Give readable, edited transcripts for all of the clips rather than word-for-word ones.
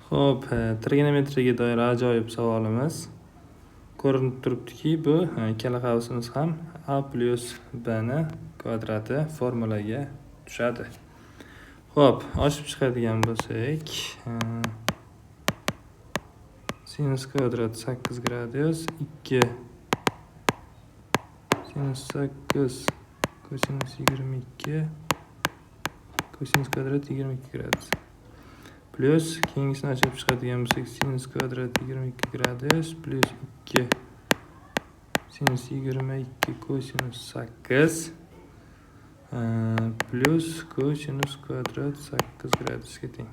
Xo'p, trigonometriyaga doir ajoyib savolimiz. Ko'rinib turibdiki, bu ikkala qavsimiz ham a plus b ni kvadrati formulaga tushadi. Xo'p, ochib chiqadigan bo'lsak, sinus kvadrat 8 gradus 2 sinus 8 kosinus 22 kosinus kvadrat 22 gradus. Plus keyingisini ochib chiqadigan bo'lsak, sinus kvadrat 22 gradus plus 2 sinus 22 kosinus 8 plus kosinus kvadrat 8 gradusga teng.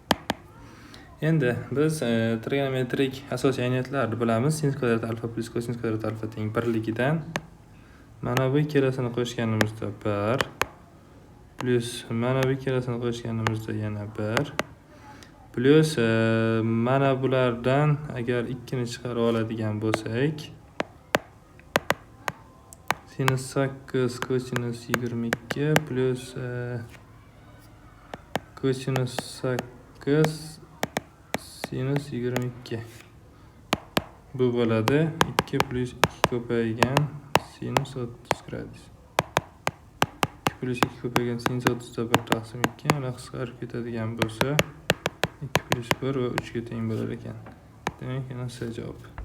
Endi biz trigonometrik asosiy ayniyatlarni bilamiz. Sinus kvadrat alfa plus kosinus kvadrat alfa teng 1ligidan mana bu ikkalasini qo'shganimizda 1 plus mana bu ikkalasini qo'shganimizda yana 1 plus mana bulardan agar 2 ni chiqarib oladigan bo'lsak, sinus 8 kosinus 22 plus kosinus 8 sinus 22 bu bo'ladi 2 plus 2 ko'paygan sinus 30 gradus. 2 plus 2 ko'paygan sinus 30 da 1 taqsim 2 ular qisqarib ketadigan bo'lsa 2 plus 1 va 3 ga teng bo'lar ekan. Demak, C javob.